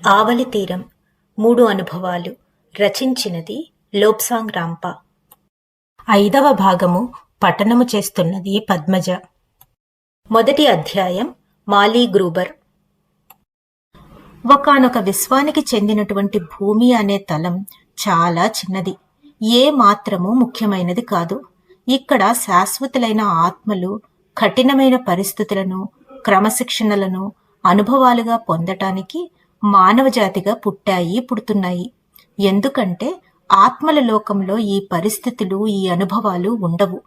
ఆవలి తీరం 3 అనుభవాలు రచించినది లోబ్సాంగ్ రాంపా. 5వ భాగము పఠనము చేస్తున్నది పద్మజ. మొదటి అధ్యాయం మాలీ గ్రూబర్. ఒకానొక విశ్వానికి చెందినటువంటి భూమి అనే తలం చాలా చిన్నది, ఏ మాత్రము ముఖ్యమైనది కాదు. ఇక్కడ శాశ్వతులైన ఆత్మలు కఠినమైన పరిస్థితులను, క్రమశిక్షణలను అనుభవాలుగా పొందటానికి మానవజాతిగా పుడుతున్నాయి. ఎందుకంటే ఆత్మల లోకంలో ఈ పరిస్థితులు, ఈ అనుభవాలు ఉండవు.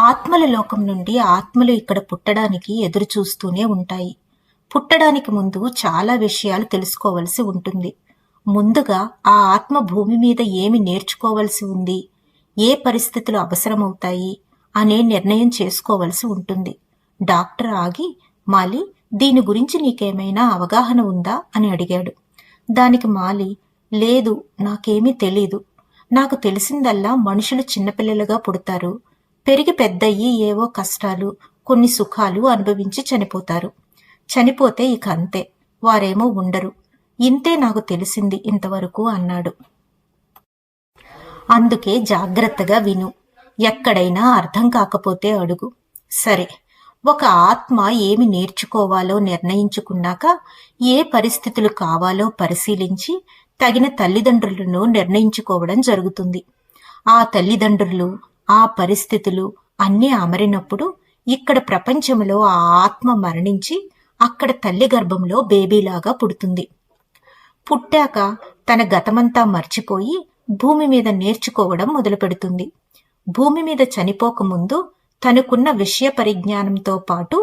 ఆత్మల లోకం నుండి ఆత్మలు ఇక్కడ పుట్టడానికి ఎదురు చూస్తూనే ఉంటాయి. పుట్టడానికి ముందు చాలా విషయాలు తెలుసుకోవలసి ఉంటుంది. ముందుగా ఆ ఆత్మ భూమి మీద ఏమి నేర్చుకోవలసి ఉంది, ఏ పరిస్థితులు అవసరమవుతాయి అనే నిర్ణయం చేసుకోవలసి ఉంటుంది. డాక్టర్ ఆగి, మాలి, దీని గురించి నీకేమైనా అవగాహన ఉందా అని అడిగాడు. దానికి మాలి, లేదు, నాకేమీ తెలీదు. నాకు తెలిసిందల్లా మనుషులు చిన్నపిల్లలుగా పుడతారు, పెరిగి పెద్దయ్యి ఏవో కష్టాలు, కొన్ని సుఖాలు అనుభవించి చనిపోతారు. చనిపోతే ఇక అంతే, వారేమో ఉండరు. ఇంతే నాకు తెలిసింది ఇంతవరకు అన్నాడు. అందుకే జాగ్రత్తగా విను, ఎక్కడైనా అర్థం కాకపోతే అడుగు. సరే, ఒక ఆత్మ ఏమి నేర్చుకోవాలో నిర్ణయించుకున్నాక ఏ పరిస్థితులు కావాలో పరిశీలించి తగిన తల్లిదండ్రులను నిర్ణయించుకోవడం జరుగుతుంది. ఆ తల్లిదండ్రులు, ఆ పరిస్థితులు అన్నీ అమరినప్పుడు ఇక్కడ ప్రపంచంలో ఆ ఆత్మ మరణించి అక్కడ తల్లి గర్భంలో బేబీలాగా పుడుతుంది. పుట్టాక తన గతమంతా మర్చిపోయి భూమి మీద నేర్చుకోవడం మొదలు పెడుతుంది. భూమి మీద చనిపోకముందు తనకున్న విషయ పరిజ్ఞానంతో పాటు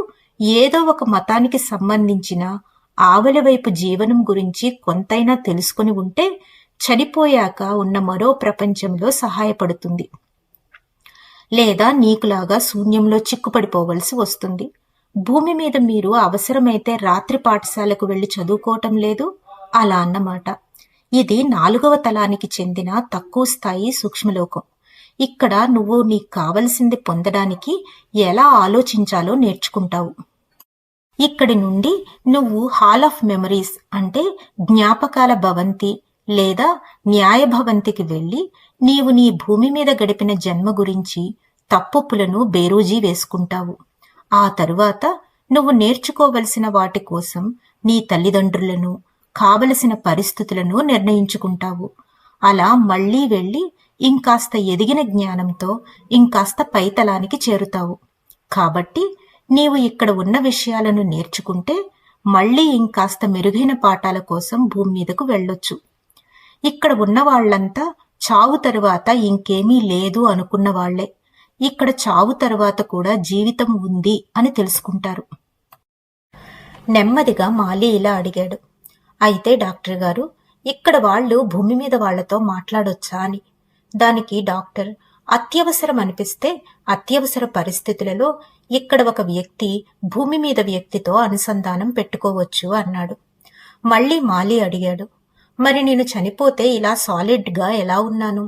ఏదో ఒక మతానికి సంబంధించిన ఆవలి వైపు జీవనం గురించి కొంతైనా తెలుసుకుని ఉంటే చనిపోయాక ఉన్న మరో ప్రపంచంలో సహాయపడుతుంది. లేదా నీకులాగా శూన్యంలో చిక్కుపడిపోవలసి వస్తుంది. భూమి మీద మీరు అవసరమైతే రాత్రి పాఠశాలకు వెళ్లి చదువుకోవటం లేదు, అలా అన్నమాట. ఇది 4వ తలానికి చెందిన తక్కువ స్థాయి సూక్ష్మలోకం. ఇక్కడ నువ్వు నీకు కావలసింది పొందడానికి ఎలా ఆలోచించాలో నేర్చుకుంటావు. ఇక్కడి నుండి నువ్వు హాల్ ఆఫ్ మెమరీస్ అంటే జ్ఞాపకాల భవంతి లేదా న్యాయ భవంతికి వెళ్లి నీవు నీ భూమి మీద గడిపిన జన్మ గురించి తప్పొప్పులను బేరోజీ వేసుకుంటావు. ఆ తరువాత నువ్వు నేర్చుకోవలసిన వాటి కోసం నీ తల్లిదండ్రులను, కావలసిన పరిస్థితులను నిర్ణయించుకుంటావు. అలా మళ్లీ వెళ్లి ఇంకాస్త ఎదిగిన జ్ఞానంతో ఇంకాస్త పైతలానికి చేరుతావు. కాబట్టి నీవు ఇక్కడ ఉన్న విషయాలను నేర్చుకుంటే మళ్లీ ఇంకాస్త మెరుగైన పాఠాల కోసం భూమి మీదకు వెళ్ళొచ్చు. ఇక్కడ ఉన్న వాళ్లంతా చావు తరువాత ఇంకేమీ లేదు అనుకున్న వాళ్లే. ఇక్కడ చావు తరువాత కూడా జీవితం ఉంది అని తెలుసుకుంటారు. నెమ్మదిగా మాలి ఇలా అడిగాడు. అయితే డాక్టర్ గారు, ఇక్కడ వాళ్ళు భూమి మీద వాళ్లతో మాట్లాడొచ్చా అని. దానికి డాక్టర్, అత్యవసరం అనిపిస్తే అత్యవసర పరిస్థితులలో ఇక్కడ ఒక వ్యక్తి భూమి మీద వ్యక్తితో అనుసంధానం పెట్టుకోవచ్చు అన్నాడు. మళ్లీ మాలి అడిగాడు, మరి నేను చనిపోతే ఇలా సాలిడ్ గా ఎలా ఉన్నాను?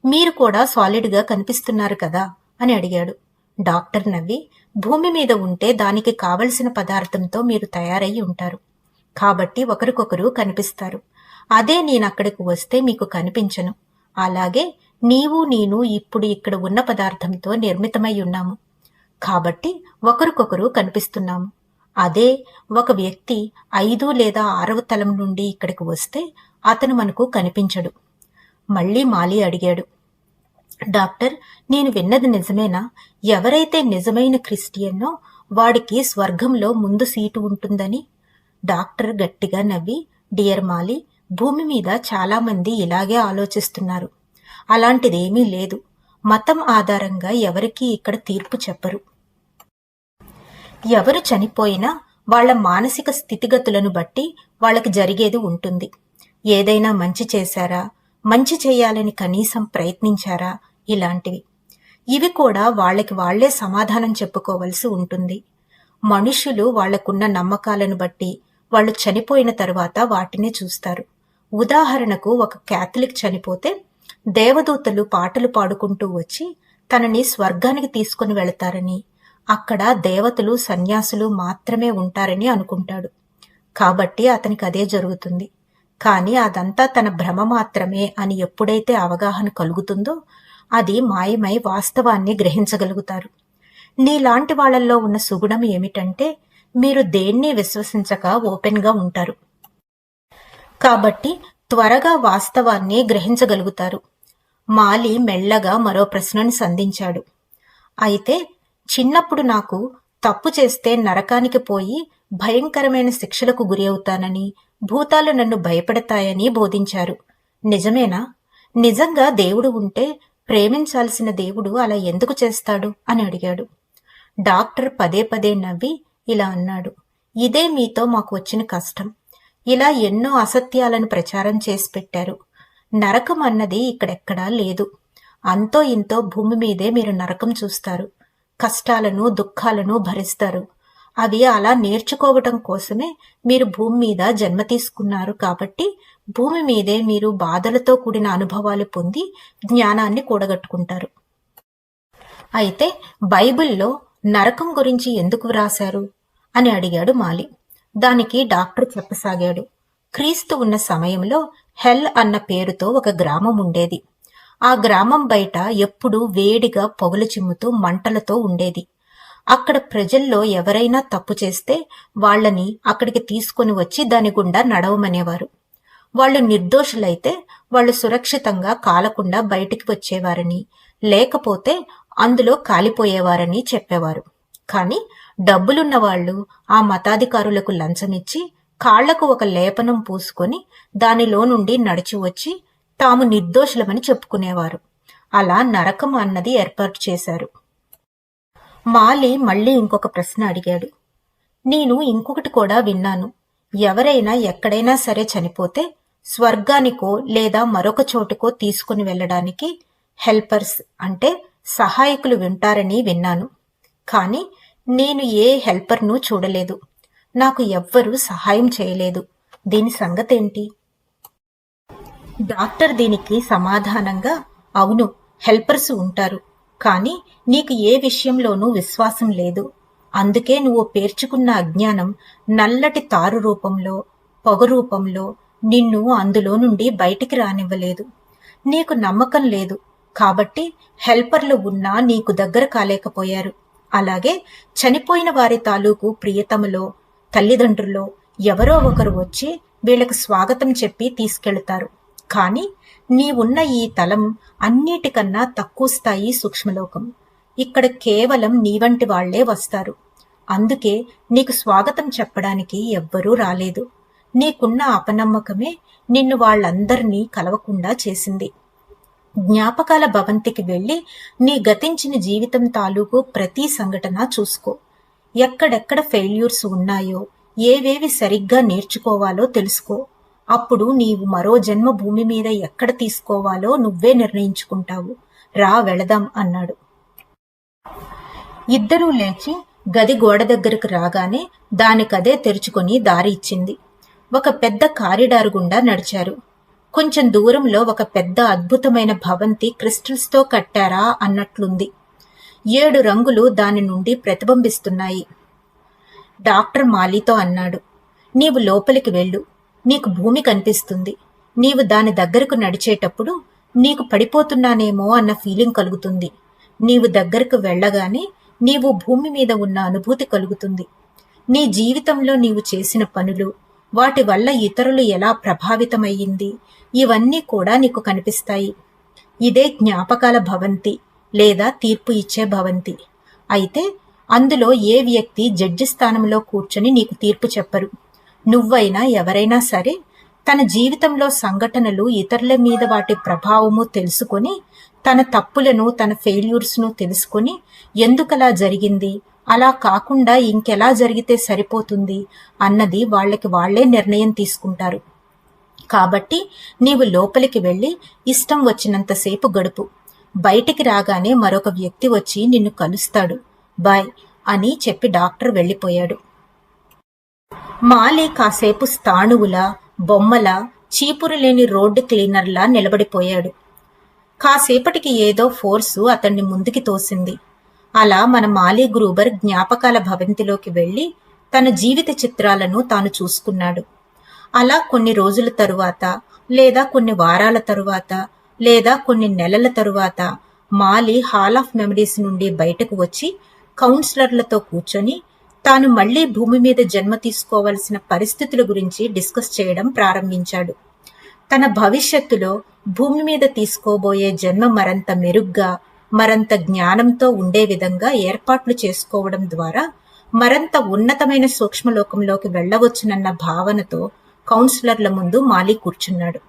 మీరు కూడా సాలిడ్ గా కనిపిస్తున్నారు కదా అని అడిగాడు. డాక్టర్ నవ్వి, భూమి మీద ఉంటే దానికి కావలసిన పదార్థంతో మీరు తయారయ్యి ఉంటారు, కాబట్టి ఒకరికొకరు కనిపిస్తారు. అదే నేనక్కడికి వస్తే మీకు కనిపించను. అలాగే నీవు నేను ఇప్పుడు ఇక్కడ ఉన్న పదార్థంతో నిర్మితమై ఉన్నాము, కాబట్టి ఒకరికొకరు కనిపిస్తున్నాము. అదే ఒక వ్యక్తి 5 లేదా 6వ తలం నుండి ఇక్కడికి వస్తే అతను మనకు కనిపించడు. మళ్లీ మాలి అడిగాడు, డాక్టర్, నేను విన్నది నిజమేనా? ఎవరైతే నిజమైన క్రిస్టియన్నో వాడికి స్వర్గంలో ముందు సీటు ఉంటుందని. డాక్టర్ గట్టిగా నవ్వి, డియర్ మాలి, భూమి మీద చాలా మంది ఇలాగే ఆలోచిస్తున్నారు. అలాంటిదేమీ లేదు. మతం ఆధారంగా ఎవరికీ ఇక్కడ తీర్పు చెప్పరు. ఎవరు చనిపోయినా వాళ్ల మానసిక స్థితిగతులను బట్టి వాళ్లకు జరిగేది ఉంటుంది. ఏదైనా మంచి చేశారా, మంచి చేయాలని కనీసం ప్రయత్నించారా, ఇలాంటివి. ఇవి కూడా వాళ్లకి వాళ్లే సమాధానం చెప్పుకోవలసి ఉంటుంది. మనుషులు వాళ్లకున్న నమ్మకాలను బట్టి వాళ్ళు చనిపోయిన తరువాత వాటినే చూస్తారు. ఉదాహరణకు, ఒక క్యాథలిక్ చనిపోతే దేవదూతలు పాటలు పాడుకుంటూ వచ్చి తనని స్వర్గానికి తీసుకుని వెళతారని, అక్కడ దేవతలు సన్యాసులు మాత్రమే ఉంటారని అనుకుంటాడు. కాబట్టి అతనికి అదే జరుగుతుంది. కానీ అదంతా తన భ్రమ మాత్రమే అని ఎప్పుడైతే అవగాహన కలుగుతుందో అది మాయమై వాస్తవాన్ని గ్రహించగలుగుతారు. నీలాంటి వాళ్ళల్లో ఉన్న సుగుణం ఏమిటంటే మీరు దేన్ని విశ్వసించక ఓపెన్గా ఉంటారు. కాబట్టి త్వరగా వాస్తవాన్ని గ్రహించగలుగుతారు. మాలి మెల్లగా మరో ప్రశ్నను సంధించాడు. అయితే చిన్నప్పుడు నాకు తప్పు చేస్తే నరకానికి పోయి భయంకరమైన శిక్షలకు గురి అవుతానని, భూతాలు నన్ను భయపెడతాయని బోధించారు. నిజమేనా? నిజంగా దేవుడు ఉంటే ప్రేమించాల్సిన దేవుడు అలా ఎందుకు చేస్తాడు అని అడిగాడు. డాక్టర్ పదే పదే నవ్వి ఇలా అన్నాడు. ఇదే మీతో మాకు వచ్చిన కష్టం. ఇలా ఎన్నో అసత్యాలను ప్రచారం చేసి పెట్టారు. నరకం అన్నది ఇక్కడెక్కడా లేదు. అంతో ఇంతో భూమి మీదే మీరు నరకం చూస్తారు. కష్టాలను దుఃఖాలను భరిస్తారు. అవి అలా నేర్చుకోవటం కోసమే మీరు భూమి మీద జన్మ తీసుకున్నారు. కాబట్టి భూమి మీదే మీరు బాధలతో కూడిన అనుభవాలు పొంది జ్ఞానాన్ని కూడగట్టుకుంటారు. అయితే బైబిల్లో నరకం గురించి ఎందుకు వ్రాశారు అని అడిగాడు మాలి. దానికి డాక్టర్ చెప్పసాగాడు. క్రీస్తు ఉన్న సమయంలో హెల్ అన్న పేరుతో ఒక గ్రామం ఉండేది. ఆ గ్రామం బయట ఎప్పుడూ వేడిగా పొగలు చిమ్ముతూ మంటలతో ఉండేది. అక్కడ ప్రజల్లో ఎవరైనా తప్పు చేస్తే వాళ్లని అక్కడికి తీసుకుని వచ్చి దాని గుండా నడవమనేవారు. వాళ్ళు నిర్దోషులైతే వాళ్ళు సురక్షితంగా కాలకుండా బయటికి వచ్చేవారని, లేకపోతే అందులో కాలిపోయేవారని చెప్పేవారు. కాని డబ్బులున్న వాళ్ళు ఆ మతాధికారులకు లంచమిచ్చి కాళ్లకు ఒక లేపనం పూసుకొని దానిలో నుండి నడిచి వచ్చి తాము నిర్దోషులమని చెప్పుకునేవారు. అలా నరకం అన్నది ఏర్పాటు చేశారు. మాలి మళ్లీ ఇంకొక ప్రశ్న అడిగాడు. నేను ఇంకొకటి కూడా విన్నాను. ఎవరైనా ఎక్కడైనా సరే చనిపోతే స్వర్గానికో లేదా మరొక చోటుకో తీసుకుని వెళ్లడానికి హెల్పర్స్ అంటే సహాయకులు వింటారని విన్నాను. కాని నేను ఏ హెల్పర్ను చూడలేదు. నాకు ఎవ్వరూ సహాయం చేయలేదు. దీని సంగతేంటి? డాక్టర్ దీనికి సమాధానంగా, అవును, హెల్పర్స్ ఉంటారు. కాని నీకు ఏ విషయంలోనూ విశ్వాసం లేదు. అందుకే నువ్వు పేర్చుకున్న అజ్ఞానం నల్లటి తారు రూపంలో, పొగ రూపంలో నిన్ను అందులో నుండి బయటికి రానివ్వలేదు. నీకు నమ్మకం లేదు కాబట్టి హెల్పర్లు ఉన్నా నీకు దగ్గర కాలేకపోయారు. అలాగే చనిపోయిన వారి తాలూకు ప్రియతమలో, తల్లిదండ్రులో ఎవరో ఒకరు వచ్చి వీళ్లకు స్వాగతం చెప్పి తీసుకెళ్తారు. కాని నీవున్న ఈ తలం అన్నిటికన్నా తక్కువ స్థాయి సూక్ష్మలోకం. ఇక్కడ కేవలం నీవంటి వాళ్లే వస్తారు. అందుకే నీకు స్వాగతం చెప్పడానికి ఎవ్వరూ రాలేదు. నీకున్న అపనమ్మకమే నిన్ను వాళ్లందర్నీ కలవకుండా చేసింది. జ్ఞాపకాల భవంతికి వెళ్లి నీ గతించిన జీవితం తాలూకు ప్రతి సంఘటన చూసుకో. ఎక్కడెక్కడ ఫెయిల్యూర్స్ ఉన్నాయో, ఏవేవి సరిగ్గా నేర్చుకోవాలో తెలుసుకో. అప్పుడు నీవు మరో జన్మ భూమి మీద ఎక్కడ తీసుకోవాలో నువ్వే నిర్ణయించుకుంటావు. రా వెళదాం అన్నాడు. ఇద్దరూ లేచి గది గోడ దగ్గరకు రాగానే దానికదే తెరుచుకొని దారి ఇచ్చింది. ఒక పెద్ద కారిడార్ గుండా నడిచారు. కొంచెం దూరంలో ఒక పెద్ద అద్భుతమైన భవంతి క్రిస్టల్స్ తో కట్టారా అన్నట్లుంది. 7 రంగులు దాని నుండి ప్రతిబింబిస్తున్నాయి. డాక్టర్ మాలీతో అన్నాడు, నీవు లోపలికి వెళ్ళు. నీకు భూమి కనిపిస్తుంది. నీవు దాని దగ్గరకు నడిచేటప్పుడు నీకు పడిపోతున్నానేమో అన్న ఫీలింగ్ కలుగుతుంది. నీవు దగ్గరకు వెళ్లగానే నీవు భూమి మీద ఉన్న అనుభూతి కలుగుతుంది. నీ జీవితంలో నీవు చేసిన పనులు, వాటి వల్ల ఇతరులు ఎలా ప్రభావితమయ్యింది, ఇవన్నీ కూడా నీకు కనిపిస్తాయి. ఇదే జ్ఞాపకాల భవంతి లేదా తీర్పు ఇచ్చే భవంతి. అయితే అందులో ఏ వ్యక్తి జడ్జి స్థానంలో కూర్చొని నీకు తీర్పు చెప్పరు. నువ్వైనా ఎవరైనా సరే తన జీవితంలో సంఘటనలు, ఇతరుల మీద వాటి ప్రభావము తెలుసుకొని, తన తప్పులను, తన ఫెయిల్యూర్స్ ను తెలుసుకొని ఎందుకలా జరిగింది, అలా కాకుండా ఇంకెలా జరిగితే సరిపోతుంది అన్నది వాళ్ళకి వాళ్లే నిర్ణయం తీసుకుంటారు. కాబట్టి నీవు లోపలికి వెళ్లి ఇష్టం వచ్చినంతసేపు గడుపు. బయటికి రాగానే మరొక వ్యక్తి వచ్చి నిన్ను కలుస్తాడు. బాయ్ అని చెప్పి డాక్టర్ వెళ్లిపోయాడు. మాలి కాసేపు స్థాణువులా, బొమ్మలా, చీపురు లేని రోడ్డు క్లీనర్లా నిలబడిపోయాడు. కాసేపటికి ఏదో ఫోర్సు అతన్ని ముందుకి తోసింది. అలా మన మాలి గ్రూబర్ జ్ఞాపకాల భవంతిలోకి వెళ్లి తన జీవిత చిత్రాలను తాను చూసుకున్నాడు. అలా కొన్ని రోజుల తరువాత, లేదా కొన్ని వారాల తరువాత, లేదా కొన్ని నెలల తరువాత మాలి హాల్ ఆఫ్ మెమరీస్ నుండి బయటకు వచ్చి కౌన్సిలర్లతో కూర్చొని తాను మళ్లీ భూమి మీద జన్మ తీసుకోవలసిన పరిస్థితుల గురించి డిస్కస్ చేయడం ప్రారంభించాడు. తన భవిష్యత్తులో భూమి మీద తీసుకోబోయే జన్మ మరంత మెరుగ్గా, మరంత జ్ఞానంతో ఉండే విధంగా ఏర్పాట్లు చేసుకోవడం ద్వారా మరంత ఉన్నతమైన సూక్ష్మలోకంలోకి వెళ్లవచ్చునన్న భావనతో కౌన్సిలర్ల ముందు మాలి కూర్చున్నాడు.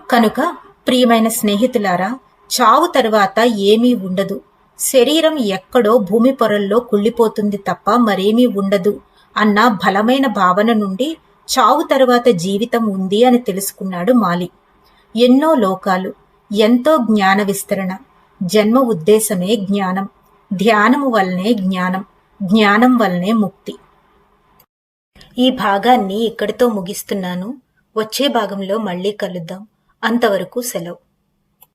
కనుక ప్రియమైన స్నేహితులారా, చావు తరువాత ఏమీ ఉండదు. శరీరం ఎక్కడో భూమి పొరల్లో కుళ్ళిపోతుంది తప్ప మరేమీ ఉండదు అన్న బలమైన భావన నుండి చావు తరువాత జీవితం ఉంది అని తెలుసుకున్నాడు మాలి. ఎన్నో లోకాలు, ఎంతో జ్ఞాన విస్తరణ. జన్మ ఉద్దేశమే జ్ఞానం. ధ్యానము వల్లనే జ్ఞానం, జ్ఞానం వల్లనే ముక్తి. ఈ భాగాన్ని ఇక్కడితో ముగిస్తున్నాను. వచ్చే భాగంలో మళ్ళీ కలుద్దాం. అంతవరకు సెలవు.